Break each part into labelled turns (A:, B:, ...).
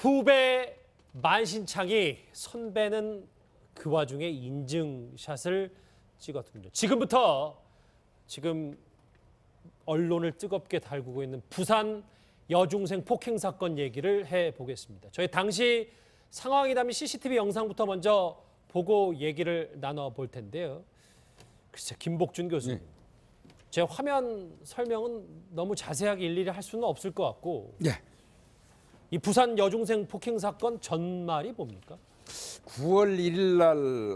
A: 후배 만신창이 선배는 그 와중에 인증샷을 찍었군요. 지금 언론을 뜨겁게 달구고 있는 부산 여중생 폭행 사건 얘기를 해보겠습니다. 저희 당시 상황이 담긴 CCTV 영상부터 먼저 보고 얘기를 나눠볼 텐데요. 글쎄, 김복준 교수님. 네. 제 화면 설명은 너무 자세하게 일일이 할 수는 없을 것 같고.
B: 네.
A: 이 부산 여중생 폭행 사건 전말이 뭡니까?
B: 9월 1일 날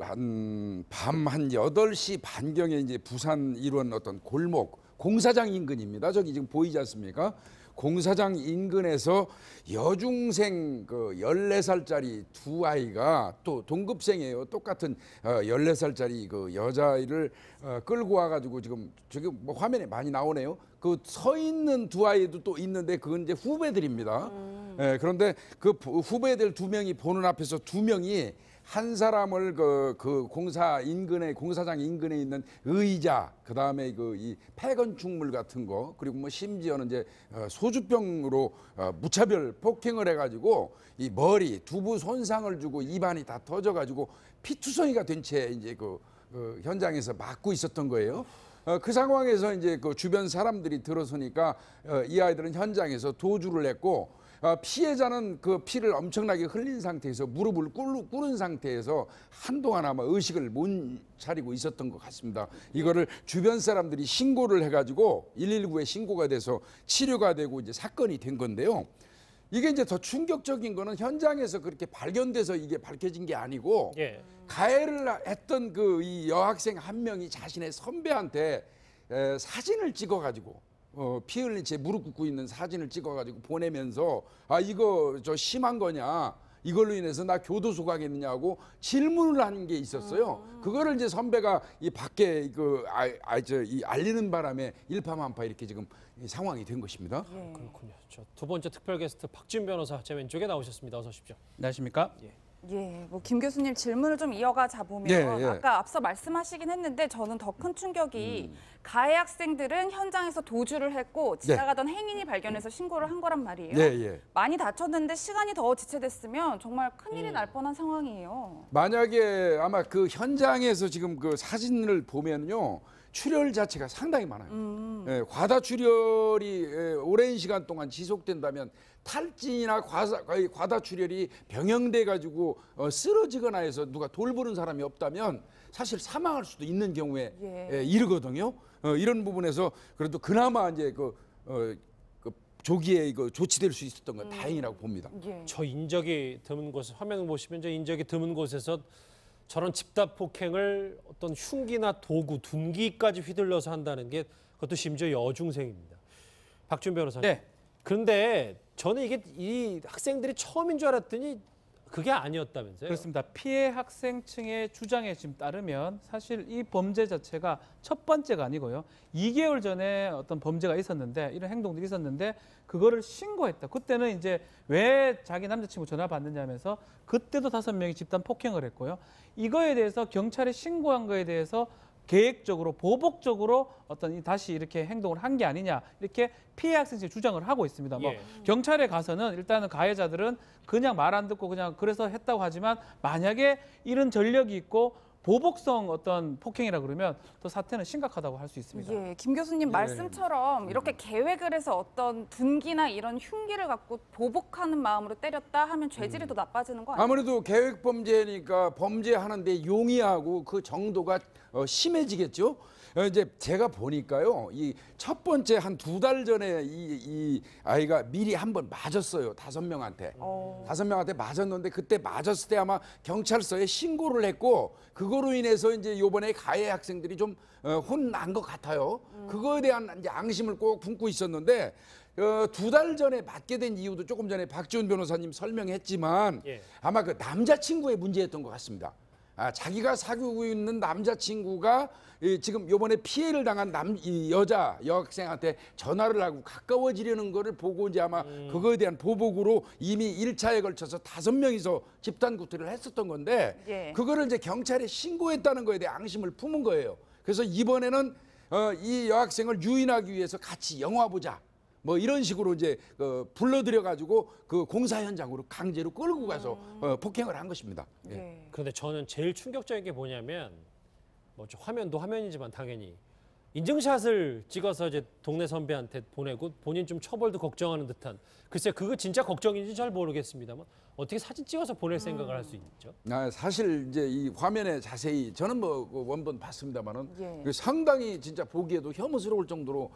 B: 밤 한 8시 반경에 이제 부산 일원 어떤 골목 공사장 인근입니다. 저기 지금 보이지 않습니까? 공사장 인근에서 여중생 14살짜리 두 아이가 또 동급생이에요. 똑같은 14살짜리 그 여자아이를 끌고 와가지고 지금 저기 뭐 화면에 많이 나오네요. 그 서 있는 두 아이도 또 있는데 그건 이제 후배들입니다. 예, 그런데 그 후배들 두 명이 보는 앞에서 두 명이 한 사람을 그 공사장 인근에 있는 의자, 그 다음에 이 폐건축물 같은 거, 그리고 뭐 심지어는 이제 소주병으로 무차별 폭행을 해가지고 이 머리, 두부 손상을 주고 입안이 다 터져가지고 피투성이가 된 채 이제 그 현장에서 맞고 있었던 거예요. 그 상황에서 이제 그 주변 사람들이 들어서니까 이 아이들은 현장에서 도주를 했고. 피해자는 그 피를 엄청나게 흘린 상태에서 무릎을 꿇은 상태에서 한동안 아마 의식을 못 차리고 있었던 것 같습니다. 이거를 주변 사람들이 신고를 해가지고 119에 신고가 돼서 치료가 되고 이제 사건이 된 건데요. 이게 이제 더 충격적인 거는 현장에서 그렇게 발견돼서 이게 밝혀진 게 아니고 가해를 했던 이 여학생 한 명이 자신의 선배한테 사진을 찍어가지고 피 흘린 채 무릎 꿇고 있는 사진을 찍어가지고 보내면서 이거 저 심한 거냐, 이걸로 인해서 나 교도소 가겠느냐고 질문을 한 게 있었어요. 그거를 이제 선배가 이 밖에 알리는 바람에 일파만파 이렇게 지금 상황이 된 것입니다.
A: 예. 그렇군요. 두 번째 특별 게스트 박지훈 변호사 제 왼쪽에 나오셨습니다. 어서 오십시오.
B: 안녕하십니까?
C: 예, 뭐 김 교수님 질문을 좀 이어가자 보면 아까 앞서 말씀하시긴 했는데 저는 더 큰 충격이 가해 학생들은 현장에서 도주를 했고 지나가던 행인이 발견해서 신고를 한 거란 말이에요. 많이 다쳤는데 시간이 더 지체됐으면 정말 큰일이 날 뻔한 상황이에요.
B: 만약에 아마 그 현장에서 지금 그 사진을 보면요. 출혈 자체가 상당히 많아요. 과다 출혈이 오랜 시간 동안 지속된다면 탈진이나 과다 출혈이 병형돼 가지고 쓰러지거나 해서 누가 돌보는 사람이 없다면 사실 사망할 수도 있는 경우에 이르거든요. 이런 부분에서 그래도 그나마 이제 조기에 조치될 수 있었던 건 다행이라고 봅니다.
A: 저 인적이 드문 곳 화면 보시면 저 인적이 드문 곳에서 저런 집단 폭행을 어떤 흉기나 도구, 둔기까지 휘둘러서 한다는 게 그것도 심지어 여중생입니다. 박준 변호사님.
D: 네.
A: 그런데 저는 이게 이 학생들이 처음인 줄 알았더니 그게 아니었다면서요?
D: 그렇습니다. 피해 학생 층의 주장에 지금 따르면 사실 이 범죄 자체가 첫 번째가 아니고요. 2개월 전에 어떤 범죄가 있었는데 이런 행동들이 있었는데 그거를 신고했다. 그때는 이제 왜 자기 남자친구 전화 받느냐면서 그때도 5명이 집단 폭행을 했고요. 이거에 대해서 경찰에 신고한 거에 대해서 계획적으로 보복적으로 다시 이렇게 행동을 한 게 아니냐 이렇게 피해 학생들이 주장을 하고 있습니다. 뭐 경찰에 가서는 일단은 가해자들은 그냥 말 안 듣고 그냥 그래서 했다고 하지만 만약에 이런 전력이 있고 보복성 어떤 폭행이라 그러면 또 사태는 심각하다고 할 수 있습니다.
C: 예, 김 교수님 말씀처럼 이렇게 계획을 해서 어떤 둔기나 이런 흉기를 갖고 보복하는 마음으로 때렸다 하면 죄질이 더 나빠지는 거 아니에요?
B: 아무래도 계획 범죄니까 범죄하는데 용이하고 그 정도가 심해지겠죠. 이제 제가 보니까요, 이 첫 번째 한 2달 전에 이 아이가 미리 한번 맞았어요. 5명한테. 5명한테 맞았는데 그때 맞았을 때 아마 경찰서에 신고를 했고 그거로 인해서 이제 요번에 가해 학생들이 좀 혼난 것 같아요. 그거에 대한 이제 앙심을 꼭 품고 있었는데 2달 전에 맞게 된 이유도 조금 전에 박지훈 변호사님 설명했지만 아마 그 남자친구의 문제였던 것 같습니다. 자기가 사귀고 있는 남자친구가 지금 요번에 피해를 당한 이 여학생한테 전화를 하고 가까워지려는 거를 보고 이제 아마 그거에 대한 보복으로 이미 1차에 걸쳐서 5명이서 집단 구태를 했었던 건데 그거를 이제 경찰에 신고했다는 거에 대해 앙심을 품은 거예요. 그래서 이번에는 이 여학생을 유인하기 위해서 같이 영화 보자. 뭐 이런 식으로 이제 불러들여 가지고 그 공사 현장으로 강제로 끌고 가서 폭행을 한 것입니다. 예.
C: 예.
A: 그런데 저는 제일 충격적인 게 뭐냐면 뭐 화면도 화면이지만 당연히 인증샷을 찍어서 이제 동네 선배한테 보내고 본인 좀 처벌도 걱정하는 듯한 글쎄 그거 진짜 걱정인지 잘 모르겠습니다만 어떻게 사진 찍어서 보낼 생각을 할 수 있죠?
B: 사실 이제 이 화면에 자세히 저는 뭐 원본 봤습니다만은
C: 예.
B: 상당히 진짜 보기에도 혐오스러울 정도로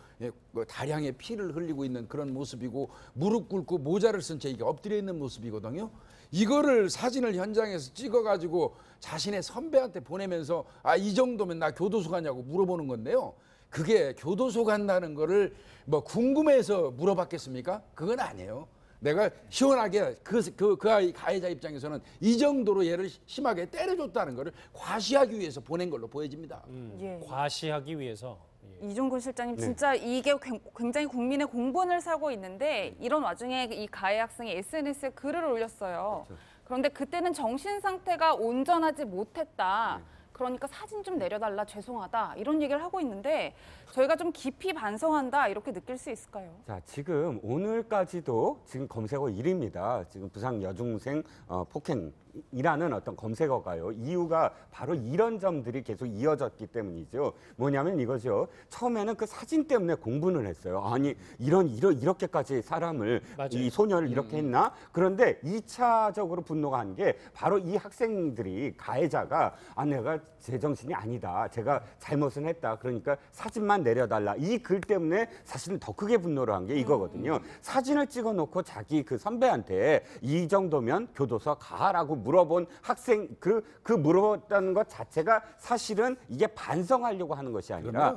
B: 다량의 피를 흘리고 있는 그런 모습이고 무릎 꿇고 모자를 쓴 채 이게 엎드려 있는 모습이거든요. 이거를 사진을 현장에서 찍어가지고 자신의 선배한테 보내면서 이 정도면 나 교도소 가냐고 물어보는 건데요. 그게 교도소 간다는 거를 뭐 궁금해서 물어봤겠습니까? 그건 아니에요. 내가 시원하게 그 가해자 입장에서는 이 정도로 얘를 심하게 때려줬다는 거를 과시하기 위해서 보낸 걸로 보여집니다.
C: 예.
A: 과시하기 위해서. 예.
C: 이종근 실장님 진짜 이게 굉장히 국민의 공분을 사고 있는데 이런 와중에 이 가해 학생이 SNS에 글을 올렸어요. 그런데 그때는 정신 상태가 온전하지 못했다. 그러니까 사진 좀 내려달라 죄송하다 이런 얘기를 하고 있는데 저희가 좀 깊이 반성한다 이렇게 느낄 수 있을까요?
E: 자, 지금 오늘까지도 지금 검색어 1위입니다. 지금 부상 여중생 폭행이라는 어떤 검색어가요. 이유가 바로 이런 점들이 계속 이어졌기 때문이죠. 뭐냐면 이거죠. 처음에는 그 사진 때문에 공분을 했어요. 아니 이렇게까지 사람을
A: 맞아요.
E: 이 소녀를 이렇게 했나? 그런데 2차적으로 분노가 한 게 바로 이 학생들이 가해자가 내가 제정신이 아니다. 제가 잘못은 했다. 그러니까 사진만 내려달라. 이 글 때문에 사실은 더 크게 분노를 한 게 이거거든요. 사진을 찍어놓고 자기 그 선배한테 이 정도면 교도소 가라고 물어본 학생 그 물어봤다는 것 자체가 사실은 이게 반성하려고 하는 것이 아니라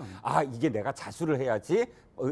E: 이게 내가 자수를 해야지.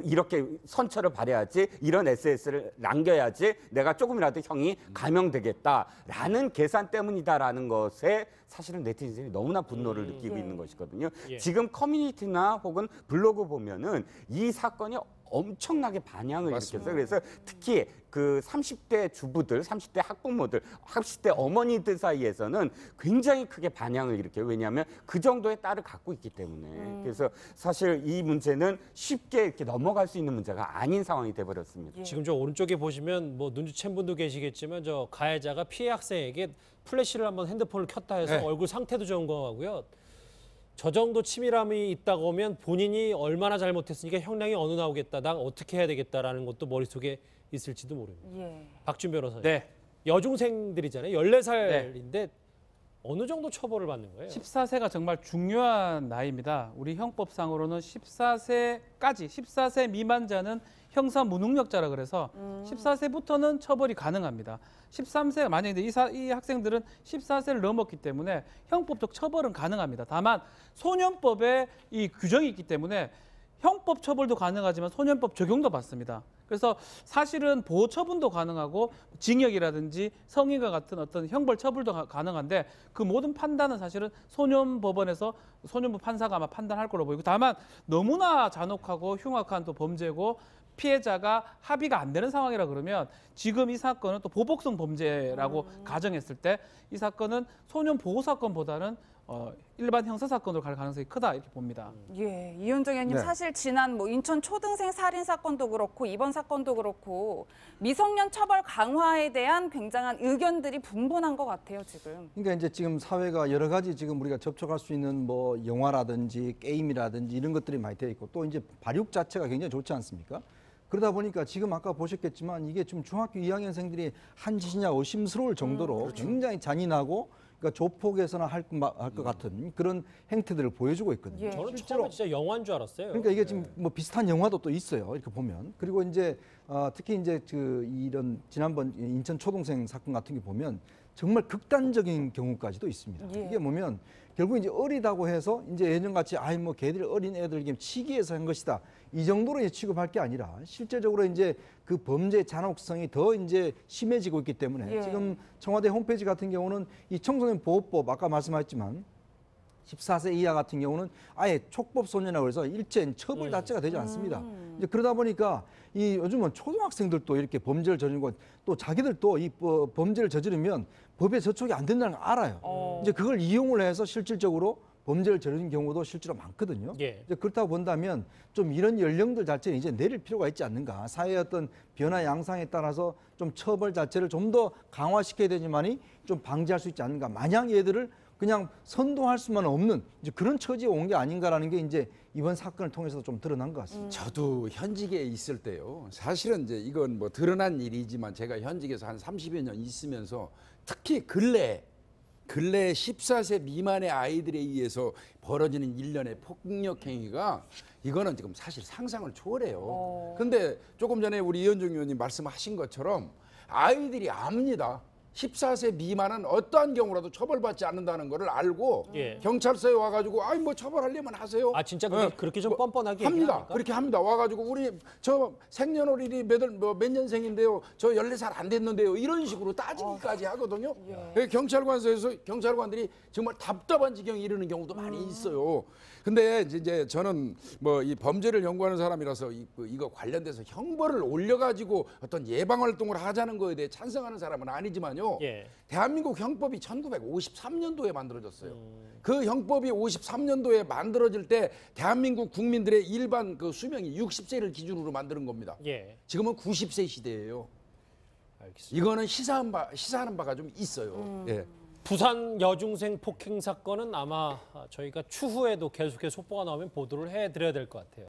E: 이렇게 선처를 발해야지 이런 SS를 남겨야지 내가 조금이라도 형이 감형되겠다라는 계산 때문이다라는 것에 사실은 네티즌이 너무나 분노를 느끼고 있는 것이거든요.
A: 예.
E: 지금 커뮤니티나 혹은 블로그 보면은 이 사건이 엄청나게 반향을
B: 맞습니다.
E: 일으켰어요. 그래서 특히 그 30대 주부들, 30대 학부모들, 30대 어머니들 사이에서는 굉장히 크게 반향을 일으켜요. 왜냐하면 그 정도의 딸을 갖고 있기 때문에. 그래서 사실 이 문제는 쉽게 이렇게 넘어갈 수 있는 문제가 아닌 상황이 돼버렸습니다.
A: 지금 저 오른쪽에 보시면 뭐 눈치챈 분도 계시겠지만 저 가해자가 피해 학생에게 플래시를 한번 핸드폰을 켰다 해서
B: 네.
A: 얼굴 상태도 점검하고요. 저 정도 치밀함이 있다고 하면 본인이 얼마나 잘못했으니까 형량이 어느 나오겠다, 나 어떻게 해야 되겠다라는 것도 머릿속에 있을지도 모릅니다.
C: 예.
A: 박준 변호사님.
D: 네.
A: 여중생들이잖아요. 14살인데 어느 정도 처벌을 받는 거예요?
D: 14세가 정말 중요한 나이입니다. 우리 형법상으로는 14세 미만자는 형사 무능력자라 그래서 14세부터는 처벌이 가능합니다. 13세 만약에 이 학생들은 14세를 넘었기 때문에 형법적 처벌은 가능합니다. 다만 소년법에 이 규정이 있기 때문에 형법 처벌도 가능하지만 소년법 적용도 받습니다. 그래서 사실은 보호 처분도 가능하고 징역이라든지 성인과 같은 어떤 형벌 처벌도 가능한데 그 모든 판단은 사실은 소년법원에서 소년법 판사가 아마 판단할 걸로 보이고 다만 너무나 잔혹하고 흉악한 또 범죄고 피해자가 합의가 안 되는 상황이라 그러면 지금 이 사건은 또 보복성 범죄라고 가정했을 때 이 사건은 소년 보호 사건보다는 일반 형사 사건으로 갈 가능성이 크다 이렇게 봅니다.
C: 예, 이현정 의원님
B: 네.
C: 사실 지난 뭐 인천 초등생 살인 사건도 그렇고 이번 사건도 그렇고 미성년 처벌 강화에 대한 굉장한 의견들이 분분한 것 같아요 지금.
F: 그러니까 이제 지금 사회가 여러 가지 지금 우리가 접촉할 수 있는 뭐 영화라든지 게임이라든지 이런 것들이 많이 되어 있고 또 이제 발육 자체가 굉장히 좋지 않습니까? 그러다 보니까 지금 아까 보셨겠지만 이게 좀 중학교 2학년생들이 한 짓이냐 의심스러울 정도로 굉장히 잔인하고 그러니까 조폭에서나 할 것 같은 그런 행태들을 보여주고 있거든요.
C: 예.
A: 저는
F: 실제로
A: 처음에 진짜 영화인 줄 알았어요.
F: 그러니까 이게 지금 뭐 비슷한 영화도 또 있어요. 이렇게 보면. 그리고 이제 특히 이제 이런 지난번 인천 초등생 사건 같은 게 보면 정말 극단적인 경우까지도 있습니다.
C: 예.
F: 이게 뭐면 결국 이제 어리다고 해서 이제 예전같이 뭐 걔들 어린 애들 치기해서 한 것이다. 이 정도로 취급할 게 아니라 실제적으로 이제 그 범죄 잔혹성이 더 이제 심해지고 있기 때문에
C: 예.
F: 지금 청와대 홈페이지 같은 경우는 이 청소년 보호법 아까 말씀하셨지만 14세 이하 같은 경우는 아예 촉법 소년이라고 해서 일체인 처벌 자체가 되지 않습니다. 이제 그러다 보니까 이 요즘은 초등학생들도 이렇게 범죄를 저지르고 또 자기들도 이 범죄를 저지르면 법에 저촉이 안 된다는 걸 알아요. 이제 그걸 이용을 해서 실질적으로 범죄를 저지른 경우도 실제로 많거든요.
A: 예.
F: 이제 그렇다고 본다면 좀 이런 연령들 자체는 이제 내릴 필요가 있지 않는가. 사회의 어떤 변화 양상에 따라서 좀 처벌 자체를 좀 더 강화시켜야 되지만이 좀 방지할 수 있지 않는가. 마냥 얘들을 그냥 선동할 수만 없는 이제 그런 처지에 온 게 아닌가라는 게 이제 이번 사건을 통해서 좀 드러난 것 같습니다.
B: 저도 현직에 있을 때요. 사실은 이제 이건 뭐 드러난 일이지만 제가 현직에서 한 30여 년 있으면서 특히 근래 14세 미만의 아이들에 의해서 벌어지는 일련의 폭력 행위가 이거는 지금 사실 상상을 초월해요. 근데 조금 전에 우리 이현중 의원님 말씀하신 것처럼 아이들이 압니다. 14세 미만은 어떠한 경우라도 처벌받지 않는다는 거를 알고
A: 예.
B: 경찰서에 와가지고 아이 뭐 처벌하려면 하세요.
A: 아 진짜
B: 예.
A: 그렇게 좀 뻔뻔하게
B: 합니다.
A: 얘기합니까?
B: 그렇게 합니다. 와가지고 우리 저 생년월일이 몇 년생인데요. 저 14살 안 됐는데요. 이런 식으로 따지기까지 하거든요. 경찰관서에서 경찰관들이 정말 답답한 지경에 이르는 경우도 많이 있어요. 근데 이제 저는 뭐 이 범죄를 연구하는 사람이라서 이거 관련돼서 형벌을 올려가지고 어떤 예방 활동을 하자는 거에 대해 찬성하는 사람은 아니지만요.
A: 예.
B: 대한민국 형법이 1953년도에 만들어졌어요. 그 형법이 53년도에 만들어질 때 대한민국 국민들의 일반 그 수명이 60세를 기준으로 만드는 겁니다.
A: 예.
B: 지금은 90세 시대예요.
A: 알겠습니다.
B: 이거는 시사하는 바가 좀 있어요. 예.
A: 부산 여중생 폭행 사건은 아마 저희가 추후에도 계속해서 속보가 나오면 보도를 해드려야 될 것 같아요.